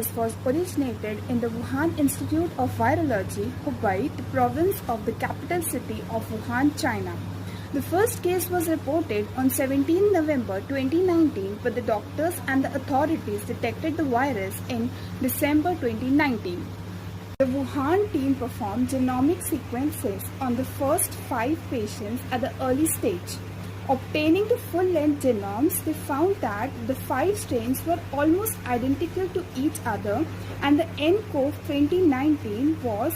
virus was originated in the Wuhan Institute of Virology, Hubei, the province of the capital city of Wuhan, China. The first case was reported on 17 November 2019, but the doctors and the authorities detected the virus in December 2019. The Wuhan team performed genomic sequences on the first 5 patients at the early stage. Obtaining the full-length genomes, they found that the 5 strains were almost identical to each other, and the nCoV 2019 was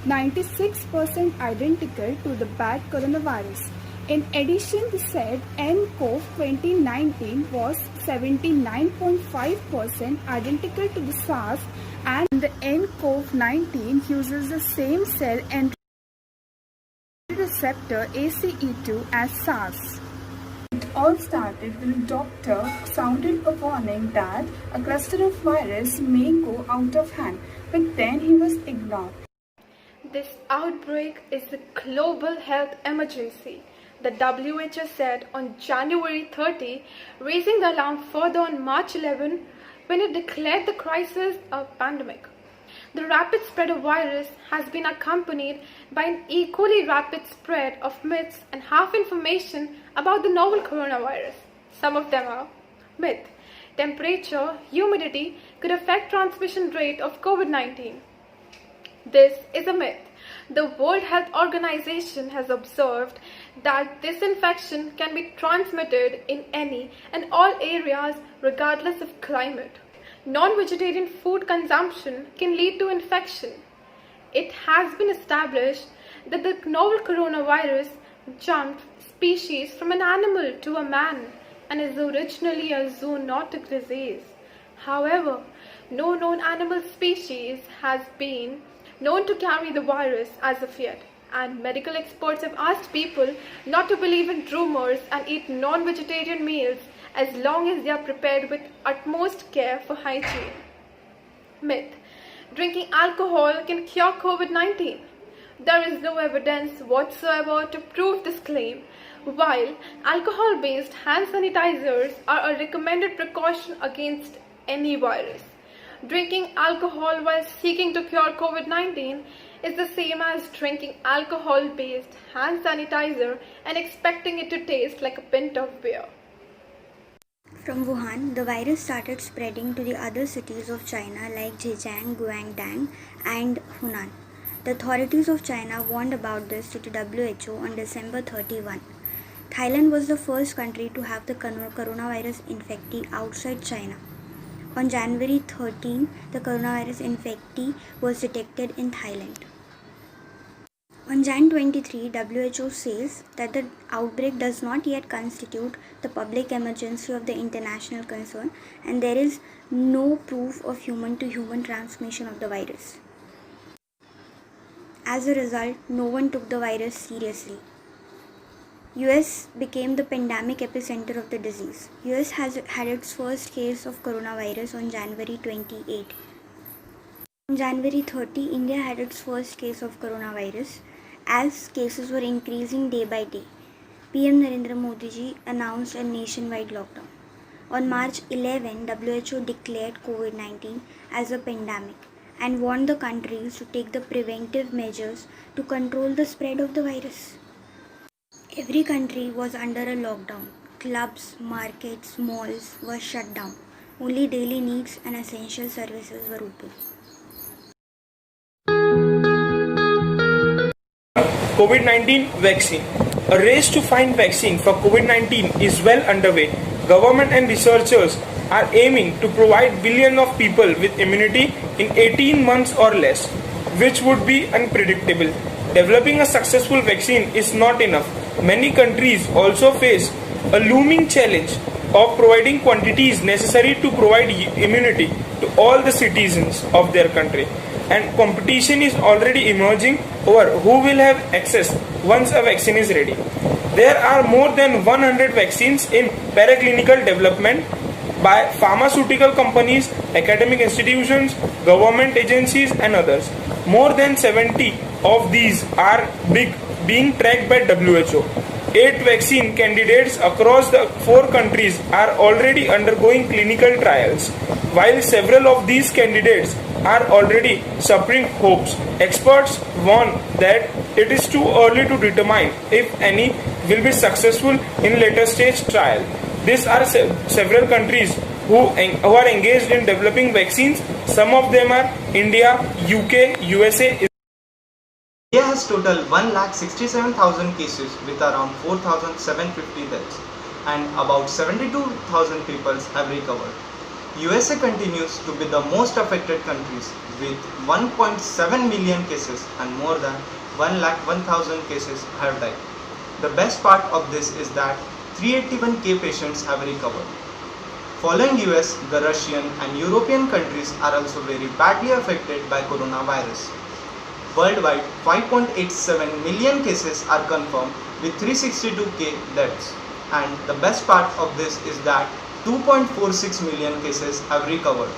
96% identical to the bad coronavirus. In addition, the said nCoV 2019 was 79.5% identical to the SARS, and the nCoV 19 uses the same cell entry receptor ACE2 as SARS. It all started when a doctor sounded a warning that a cluster of virus may go out of hand, but then he was ignored. This outbreak is a global health emergency, the WHO said on January 30, raising the alarm further on March 11 when it declared the crisis a pandemic. The rapid spread of virus has been accompanied by an equally rapid spread of myths and half information about the novel coronavirus. Some of them are myth. Temperature, humidity could affect transmission rate of COVID-19. This is a myth. The World Health Organization has observed that this infection can be transmitted in any and all areas regardless of climate. Non-vegetarian food consumption can lead to infection. It has been established that the novel coronavirus jumped species from an animal to a man and is originally a zoonotic disease. However, no known animal species has been known to carry the virus as of yet, and medical experts have asked people not to believe in rumors and eat non-vegetarian meals as long as they are prepared with utmost care for hygiene. Myth: drinking alcohol can cure COVID-19. There is no evidence whatsoever to prove this claim. While alcohol-based hand sanitizers are a recommended precaution against any virus, drinking alcohol while seeking to cure COVID-19 is the same as drinking alcohol-based hand sanitizer and expecting it to taste like a pint of beer. From Wuhan, the virus started spreading to the other cities of China like Zhejiang, Guangdong, and Hunan. The authorities of China warned about this to the WHO on December 31. Thailand was the first country to have the coronavirus infectee outside China. On January 13, the coronavirus infectee was detected in Thailand. On Jan 23, WHO says that the outbreak does not yet constitute the public emergency of the international concern, and there is no proof of human-to-human transmission of the virus. As a result, no one took the virus seriously. US became the pandemic epicenter of the disease. US has had its first case of coronavirus on January 28. On January 30, India had its first case of coronavirus. As cases were increasing day by day, PM Narendra Modi ji announced a nationwide lockdown. On March 11, WHO declared COVID-19 as a pandemic and warned the countries to take the preventive measures to control the spread of the virus. Every country was under a lockdown. Clubs, markets, malls were shut down. Only daily needs and essential services were open. COVID-19 vaccine. A race to find vaccine for COVID-19 is well underway. Government and researchers are aiming to provide billions of people with immunity in 18 months or less, which would be unpredictable. Developing a successful vaccine is not enough. Many countries also face a looming challenge of providing quantities necessary to provide immunity to all the citizens of their country. And competition is already emerging over who will have access once a vaccine is ready. There are more than 100 vaccines in paraclinical development by pharmaceutical companies, academic institutions, government agencies and others. More than 70 of these are being tracked by WHO. 8 vaccine candidates across the 4 countries are already undergoing clinical trials. While several of these candidates are already suffering hopes, experts warn that it is too early to determine if any will be successful in later stage trial. These are several countries who are engaged in developing vaccines. Some of them are India, UK, USA. India has total 1,67,000 cases with around 4,750 deaths and about 72,000 people have recovered. USA continues to be the most affected countries with 1.7 million cases and more than 1,01,000 cases have died. The best part of this is that 381k patients have recovered. Following US, the Russian and European countries are also very badly affected by coronavirus. Worldwide, 5.87 million cases are confirmed with 362k deaths. And the best part of this is that 2.46 million cases have recovered.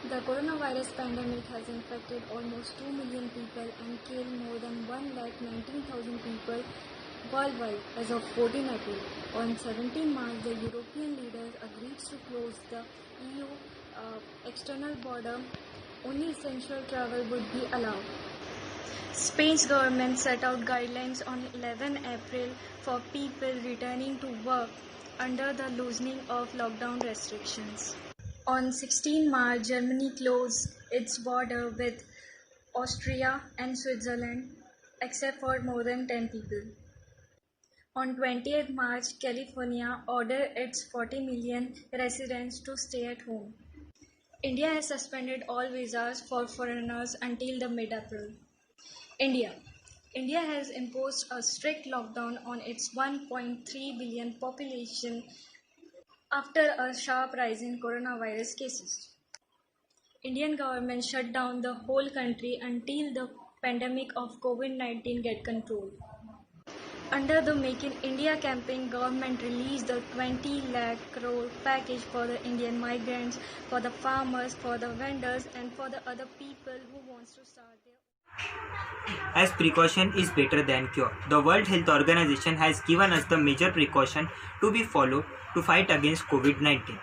The coronavirus pandemic has infected almost 2 million people and killed more than 1,19,000 people worldwide as of 14 April. On 17 March, the European leaders agreed to close the EU external border. Only essential travel would be allowed. Spain's government set out guidelines on 11 April for people returning to work under the loosening of lockdown restrictions. On 16 March, Germany closed its border with Austria and Switzerland except for more than 10 people. On 20th March, California ordered its 40 million residents to stay at home. India has suspended all visas for foreigners until the mid-April. India has imposed a strict lockdown on its 1.3 billion population after a sharp rise in coronavirus cases. Indian government shut down the whole country until the pandemic of COVID-19 get controlled. Under the Make in India campaign, government released the 20 lakh crore package for the Indian migrants, for the farmers, for the vendors and for the other people who wants to start their. As precaution is better than cure, the World Health Organization has given us the major precaution to be followed to fight against COVID-19.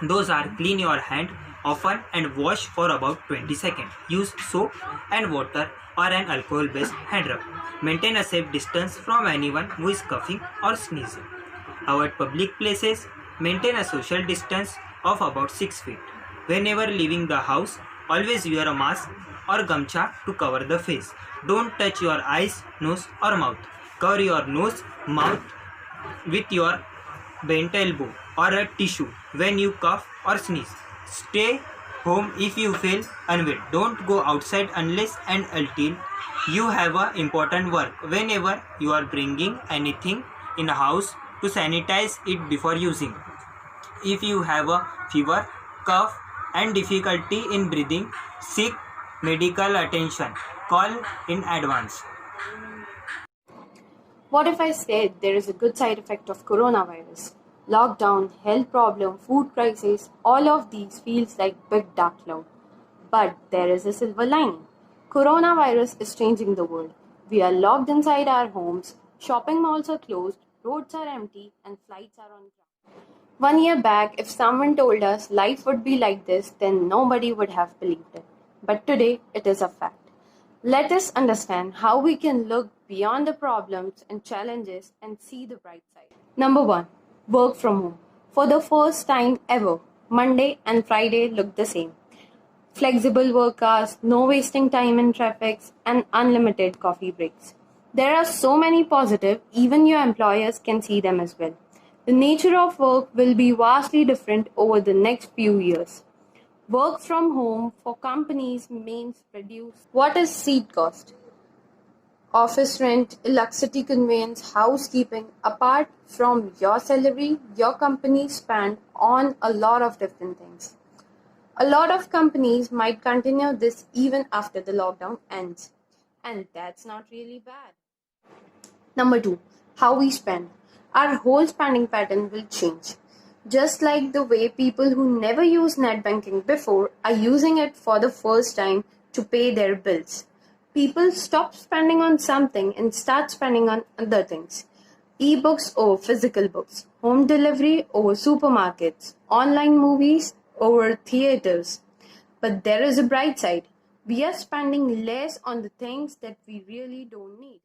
Those are clean your hand often and wash for about 20 seconds. Use soap and water or an alcohol-based hand rub. Maintain a safe distance from anyone who is coughing or sneezing. Avoid public places. Maintain a social distance of about 6 feet. Whenever leaving the house, always wear a mask or gamcha to cover the face. Don't touch your eyes, nose or mouth. Cover your nose, mouth with your bent elbow or a tissue when you cough or sneeze. Stay home if you feel unwell. Don't go outside unless and until you have a important work. Whenever you are bringing anything in a house, to sanitize it before using. If you have a fever, cough and difficulty in breathing, seek medical attention. Call in advance. What if I said there is a good side effect of coronavirus? Lockdown, health problem, food crisis, all of these feels like big dark cloud. But there is a silver lining. Coronavirus is changing the world. We are locked inside our homes, shopping malls are closed, roads are empty, and flights are on ground. 1 year back, if someone told us life would be like this, then nobody would have believed it. But today, it is a fact. Let us understand how we can look beyond the problems and challenges and see the bright side. Number 1. Work from home. For the first time ever, Monday and Friday look the same. Flexible work hours, no wasting time in traffic, and unlimited coffee breaks. There are so many positive, even your employers can see them as well. The nature of work will be vastly different over the next few years. Work from home for companies means reduce. What is seat cost? Office rent, electricity conveyance, housekeeping. Apart from your salary, your company spend on a lot of different things. A lot of companies might continue this even after the lockdown ends. And that's not really bad. Number 2, how we spend. Our whole spending pattern will change. Just like the way people who never used net banking before are using it for the first time to pay their bills. People stop spending on something and start spending on other things. ebooks over physical books, home delivery over supermarkets, online movies over theaters. But there is a bright side. We are spending less on the things that we really don't need.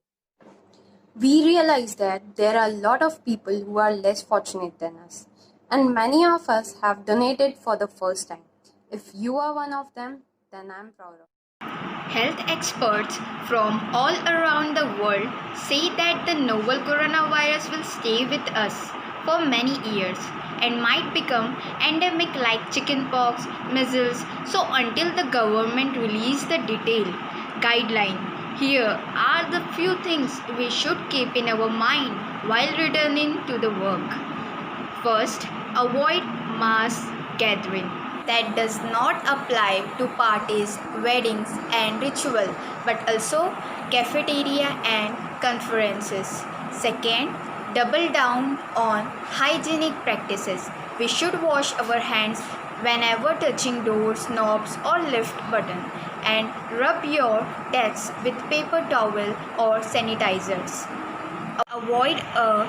We realize that there are a lot of people who are less fortunate than us, and many of us have donated for the first time. If you are one of them, then I'm proud of you. Health experts from all around the world say that the novel coronavirus will stay with us for many years and might become endemic like chickenpox, measles. So until the government release the detailed guideline, here are the few things we should keep in our mind while returning to the work. First, avoid mass gathering. That does not apply to parties, weddings, and ritual, but also cafeteria and conferences. Second, double down on hygienic practices. We should wash our hands whenever touching doors, knobs, or lift button, and rub your desks with paper towel or sanitizers. Avoid a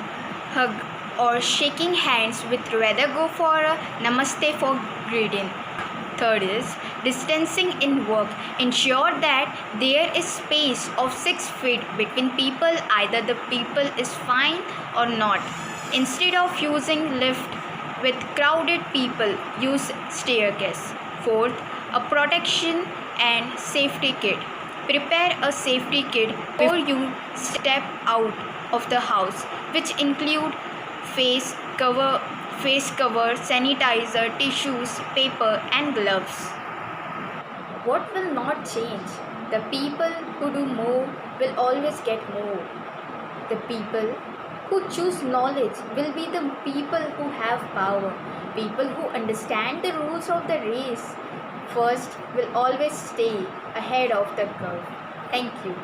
hug or shaking hands with rather go for a namaste for greeting. Third is distancing in work. Ensure that there is space of 6 feet between people, either the people is fine or not. Instead of using lift with crowded people, use staircase. Fourth, a protection and safety kit. Prepare a safety kit before you step out of the house, which include face cover, sanitizer, tissues, paper, and gloves. What will not change? The people who do more will always get more. The people who choose knowledge will be the people who have power. People who understand the rules of the race first will always stay ahead of the curve. Thank you.